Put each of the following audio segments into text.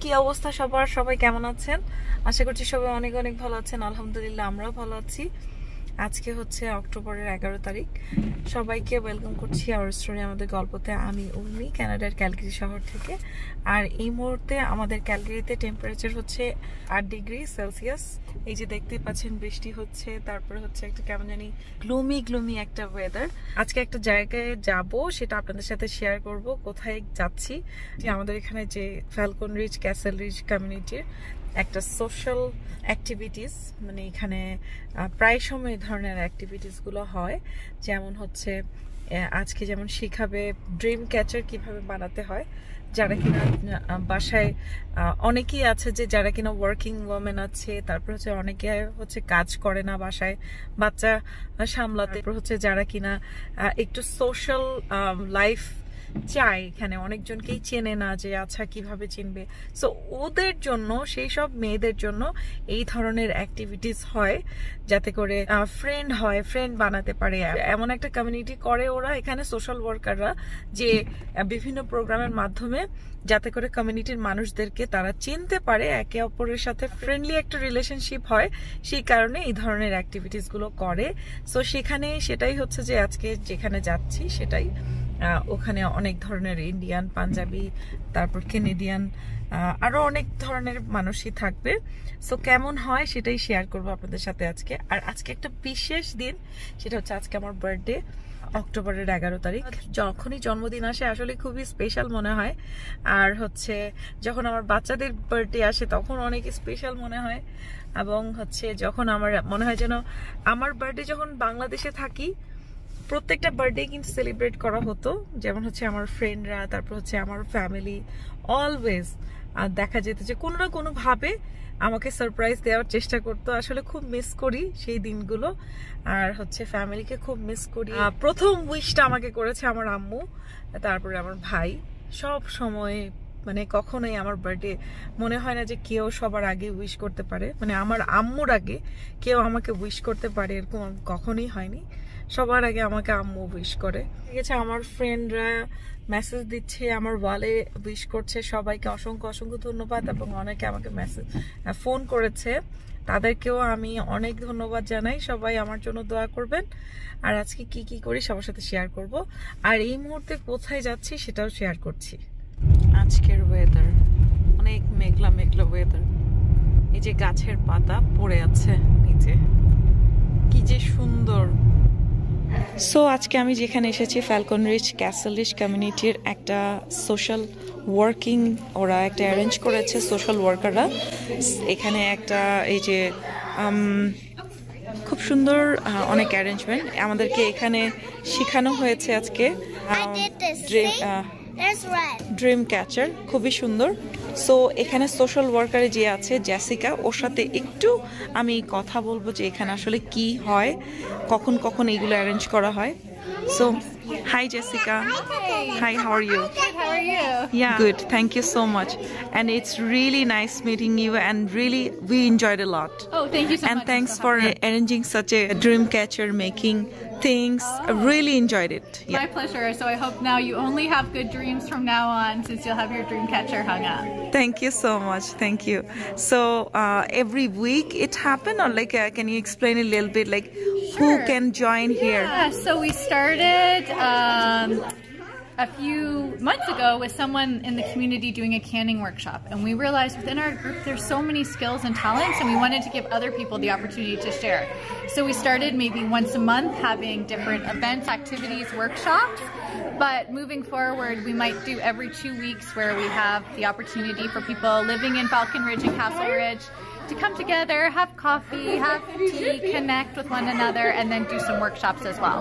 কি অবস্থা সবার? সবাই কেমন আছেন? আশা করছি সবাই অনেক অনেক ভালো আছেন। আলহামদুলিল্লাহ আমরাও ভালো আছি। আজকে হচ্ছে অক্টোবরের 11 তারিখ। সবাইকে ওয়েলকাম করছি আওয়ার স্টোরি আমাদের গল্পতে। আমি উর্মি, কানাডার ক্যালগারি শহর থেকে। আর এই মুহূর্তে আমাদের ক্যালগারিতে টেম্পারেচার হচ্ছে 8 ডিগ্রি সেলসিয়াস। এই যে দেখতে পাচ্ছেন বৃষ্টি হচ্ছে, তারপরে হচ্ছে একটা কেমন জানি গ্লুমি একটা ওয়েদার। আজকে একটা জায়গায় যাব, সেটা আপনাদের সাথে শেয়ার করব। কোথায় যাচ্ছি? যে আমাদের এখানে যে ফ্যালকনরিজ ক্যাসেলরিজ কমিউনিটির একটা সোশ্যাল অ্যাক্টিভিটিস, মানে এখানে প্রায় সময় এই ধরনের অ্যাক্টিভিটিসগুলো হয়। যেমন হচ্ছে আজকে যেমন শিখাবে ড্রিম ক্যাচার কিভাবে বানাতে হয়, যারা কিনা বাসায় অনেকেই আছে যে যারা কিনা ওয়ার্কিং ওমেন আছে, তারপর হচ্ছে অনেকে হচ্ছে কাজ করে না বাসায়, বাচ্চা সামলাতে, হচ্ছে যারা কিনা একটু সোশ্যাল লাইফ চাই, এখানে অনেকজনকেই চেনে না, যে আচ্ছা কিভাবে চিনবে। সো ওদের জন্য, সেই সব মেয়েদের জন্য এই ধরনের অ্যাক্টিভিটিস হয়, যাতে করে ফ্রেন্ড বানাতে পারে। এমন একটা কমিউনিটি করে ওরা এখানে, সোশ্যাল ওয়ার্কাররা, যে বিভিন্ন প্রোগ্রামের মাধ্যমে যাতে করে কমিউনিটির মানুষদেরকে তারা চিনতে পারে, একে অপরের সাথে ফ্রেন্ডলি একটা রিলেশনশিপ হয়, সেই কারণে এই ধরনের অ্যাক্টিভিটিস গুলো করে। সো সেখানে সেটাই হচ্ছে যে আজকে যেখানে যাচ্ছি সেটাই। ওখানে অনেক ধরনের ইন্ডিয়ান, পাঞ্জাবি, তারপর কেনেডিয়ান, আরো অনেক ধরনের মানুষই থাকবে। সো কেমন হয় সেটাই শেয়ার করবো আপনাদের সাথে আজকে। আর আজকে একটা বিশেষ দিন, সেটা হচ্ছে আজকে আমার বার্থডে, অক্টোবরের 11 তারিখ। যখনই জন্মদিন আসে আসলে খুবই স্পেশাল মনে হয়। আর হচ্ছে যখন আমার বাচ্চাদের বার্থডে আসে তখন অনেক স্পেশাল মনে হয়। এবং হচ্ছে যখন আমার মনে হয় যেন আমার বার্থডে যখন বাংলাদেশে থাকি, প্রত্যেকটা বার্থডে কিন্তু সেলিব্রেট করা হতো। যেমন হচ্ছে আমার ফ্রেন্ডরা, তারপর হচ্ছে আমার ফ্যামিলি অলওয়েজ দেখা যেত যে কোনো না কোনো ভাবে আমাকে সারপ্রাইজ দেওয়ার চেষ্টা করতো। আসলে খুব মিস করি সেই দিনগুলো, আর হচ্ছে ফ্যামিলিকে খুব মিস করি। প্রথম উইশটা আমাকে করেছে আমার আম্মু, তারপরে আমার ভাই। সব সময় মানে কখনোই আমার বার্থডে মনে হয় না যে কেউ সবার আগে উইশ করতে পারে, মানে আমার আম্মুর আগে কেউ আমাকে উইশ করতে পারে, এরকম কখনোই হয়নি। সবার আগে আমাকে আম্মু উইশ করে। ঠিক আছে, আমার ফ্রেন্ডরা মেসেজ দিচ্ছে, আমার ওয়ালে উইশ করছে, সবাইকে অসংখ্য অসংখ্য ধন্যবাদ। এবং অনেকে আমাকে ফোন করেছে, তাদেরকেও আমি অনেক ধন্যবাদ জানাই। সবাই আমার জন্য দোয়া করবেন। আর আজকে কি কি করি সবার সাথে শেয়ার করব। আর এই মুহূর্তে কোথায় যাচ্ছি সেটাও শেয়ার করছি। আজকের ওয়েদার অনেক মেঘলা ওয়েদার। এই যে গাছের পাতা পড়ে আছে নিচে, কি যে সুন্দর। সো আজকে আমি যেখানে এসেছি, ফ্যালকনরিজ ক্যাসেলরিজ কমিউনিটির একটা সোশ্যাল ওয়ার্কিং, ওরা একটা অ্যারেঞ্জ করেছে সোশ্যাল ওয়ার্কাররা। এখানে একটা এই যে খুব সুন্দর অনেক অ্যারেঞ্জমেন্ট আমাদেরকে এখানে শেখানো হয়েছে আজকে। ড্রিম ক্যাচার খুবই সুন্দর। সো এখানে সোশ্যাল ওয়ার্কারে যে আছে জেসিকা, ওর সাথে একটু আমি কথা বলবো যে এখানে আসলে কি হয়, কখন কখন এগুলো অ্যারেঞ্জ করা হয়। So hi Jessica. Hi, how are you? Good, how are you? Yeah, good, thank you so much. And it's really nice meeting you, and really we enjoyed a lot. Oh, thank you so much. And thanks for arranging such a dream catcher, making things. I really enjoyed it. Yeah. My pleasure. So I hope now you only have good dreams from now on, since you'll have your dream catcher hung up. Thank you so much. Thank you. So every week it happen, or like can you explain a little bit, like who can join here? Yeah, so we started a few months ago with someone in the community doing a canning workshop, and we realized within our group there's so many skills and talents, and we wanted to give other people the opportunity to share. So we started maybe once a month having different events, activities, workshops, but moving forward we might do every 2 weeks, where we have the opportunity for people living in Falconridge and Castleridge to come together, have coffee, have tea, connect with one another, and then do some workshops as well.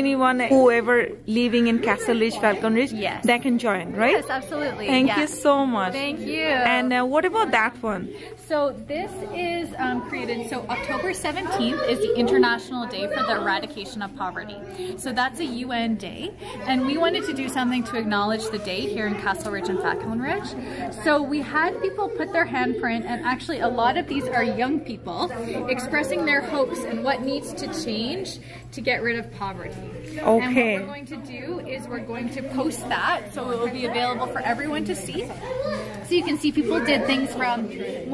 Anyone, whoever living in Castleridge, Falconridge, yes, they can join, right? Yes, absolutely. Thank you so much. Thank you. And what about that one? So this is created, so October 17th is the International Day for the Eradication of Poverty. So that's a UN day, and we wanted to do something to acknowledge the day here in Castleridge and Falconridge. So we had people put their handprint, and actually a lot of these are young people expressing their hopes and what needs to change to get rid of poverty. Okay. And what we're going to do is we're going to post that so it will be available for everyone to see. So you can see people did things from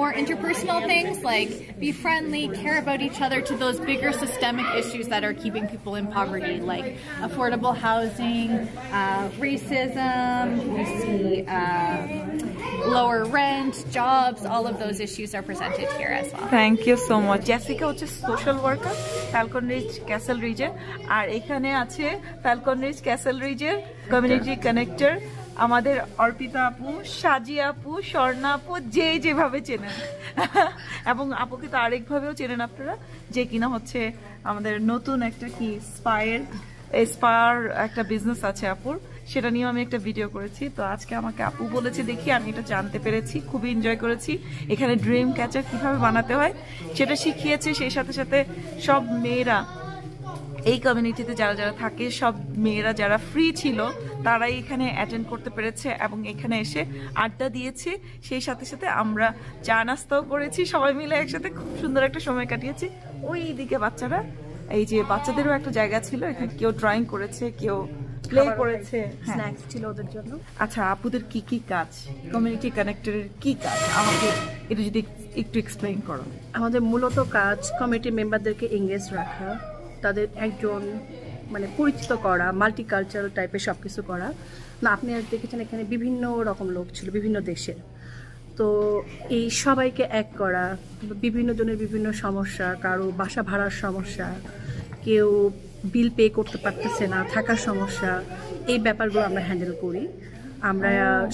more interpersonal things like be friendly, care about each other, to those bigger systemic issues that are keeping people in poverty, like affordable housing, racism, we see lower rent, jobs, all of those issues are presented here as well. Thank you so much. Jessica হচ্ছে social worker Falconridge Castleridge আর এখানে আছে Falconridge Castleridge community connector আমাদের অর্পিতা আপু, সাজি আপু, স্বর্ণা আপু, যে যেভাবে চেনেন এবং আপুকে তো আরেকভাবেও চেনেন আপনারা, যে কিনা হচ্ছে আমাদের নতুন একটা কি স্পায়ার একটা বিজনেস আছে আপুর, সেটা নিয়েও আমি একটা ভিডিও করেছি। তো আজকে আমাকে আপু বলেছে দেখি, আমি এটা জানতে পেরেছি, খুবই এনজয় করেছি। এখানে ড্রিম ক্যাচার কিভাবে বানাতে হয় সেটা শিখিয়েছে। সেই সাথে সাথে সব মেয়েরা এই কমিউনিটিতে যারা যারা থাকে, সব মেয়েরা যারা ফ্রি ছিল তারাই এখানে অ্যাটেন্ড করতে পেরেছে এবং এখানে এসে আড্ডা দিয়েছে। সেই সাথে সাথে আমরা চা নাস্তাও করেছি, সবাই মিলে একসাথে খুব সুন্দর একটা সময় কাটিয়েছি। ওই দিকে বাচ্চারা, এই যে বাচ্চাদেরও একটা জায়গা ছিল, এখানে কেউ ড্রয়িং করেছে, কেউ প্লে করেছে, স্ন্যাক্স ছিল ওদের জন্য। আচ্ছা, আপুদের কি কি কাজ, কমিউনিটি কানেক্টরের কি কাজ, আমাকে এটা যদি একটু এক্সপ্লেইন করো। আমাদের মূলত কাজ কমিটি মেম্বারদেরকে এঙ্গেজ রাখা, তাদের একজন মানে পরিচিত করা, মাল্টিকালচারাল টাইপের সব কিছু করা। না, আপনি আর দেখেছেন এখানে বিভিন্ন রকম লোক ছিল বিভিন্ন দেশের, তো এই সবাইকে এক করা, বিভিন্ন জনের বিভিন্ন সমস্যা, কারো বাসা ভাড়ার সমস্যা, কেউ বিল পে করতে পারতেছে না, থাকার সমস্যা, এই ব্যাপারগুলো আমরা হ্যান্ডেল করি। আমরা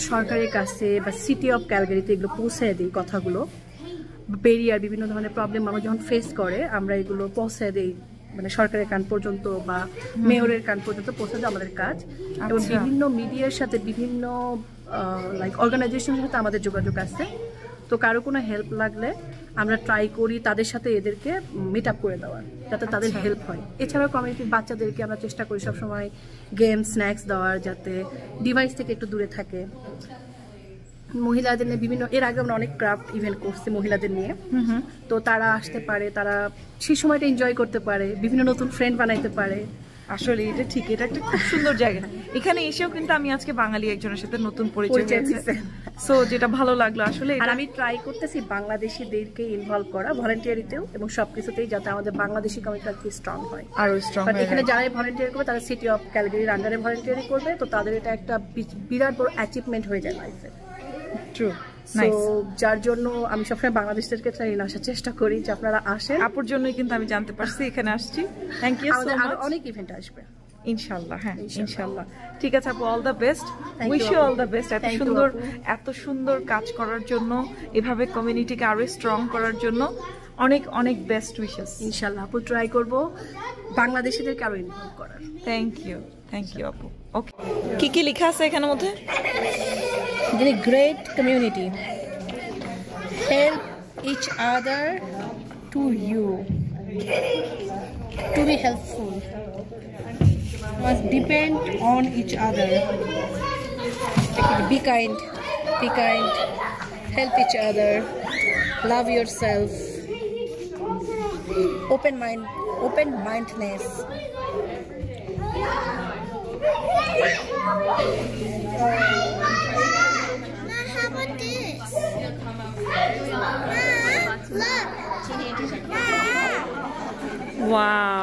সরকারের কাছে বা সিটি অফ ক্যালগারিতে এগুলো পৌঁছে দিই, কথাগুলো বেরিয়ার বিভিন্ন ধরনের প্রবলেম আমরা যখন ফেস করে আমরা এগুলো পৌঁছে দিই, মানে সরকারের কান পর্যন্ত বা মেয়রের কান পর্যন্ত পৌঁছে দেওয়া আমাদের কাজ। এবং বিভিন্ন মিডিয়ার সাথে বিভিন্ন লাইক অর্গানাইজেশনের সাথে আমাদের যোগাযোগ আছে, তো কারো কোনো হেল্প লাগলে আমরা ট্রাই করি তাদের সাথে এদেরকে মিট আপ করে দেওয়ার, যাতে তাদের হেল্প হয়। এছাড়াও কমিউনিটির বাচ্চাদেরকে আমরা চেষ্টা করি সবসময় গেম স্ন্যাক্স দেওয়ার, যাতে ডিভাইস থেকে একটু দূরে থাকে। মহিলাদের নিয়ে বিভিন্ন, এর আগে আমরা অনেক ক্রাফট ইভেন্ট করছি মহিলাদের নিয়ে, তো তারা আসতে পারে, তারা সেই সময়টা এনজয় করতে পারে, বিভিন্ন নতুন ফ্রেন্ড বানাইতে পারে। আসলে এটা ঠিক, এটা একটা খুব সুন্দর জায়গা। এখানে এসেও কিন্তু আমি আজকে বাঙালি একজনের সাথে নতুন পরিচয় হয়েছে, সো যেটা ভালো লাগলো আসলে। আর আমি ট্রাই করতেছি বাংলাদেশিদেরকে ইনভলভ করা ভলান্টিয়ারিতেও এবং সবকিছুতেই, যাতে আমাদের বাংলাদেশি কমিউনিটি স্ট্রং হয়, আরো স্ট্রং হয়। এখানে যারাই ভলান্টিয়ার করবে তারা সিটি অফ ক্যালগারির আন্ডারে ভলান্টিয়ারি করবে, তো তাদের এটা একটা বিরাট বড় অ্যাচিভমেন্ট হয়ে যায় লাইফে। ট্রু। যার জন্য আমি সবসময় বাংলাদেশদেরকে নিয়ে আসার চেষ্টা করি যে আপনারা আসেন। আপুর জন্যই কিন্তু আমি জানতে পারছি এখানে আসছি। Thank you so much. অনেক ইভেন্ট আসবে ইনশাআল্লাহ। হ্যাঁ, ইনশাআল্লাহ। ঠিক আছে আপু, all the best, wish you all the best. এত সুন্দর কাজ করার জন্য, এভাবে কমিউনিটিকে আরো স্ট্রং করার জন্য অনেক অনেক বেস্ট উইশেস। ইনশাআল্লাহ আপু, ট্রাই করব বাংলাদেশিদেরকে আরো ইনভলভ করার। থ্যাংক ইউ আপু। ওকে, কি কি লেখা আছে এখানের মধ্যে? The great community help each other to you to be helpful, must depend on each other, be kind, help each other, love yourself, open mindedness. Wow.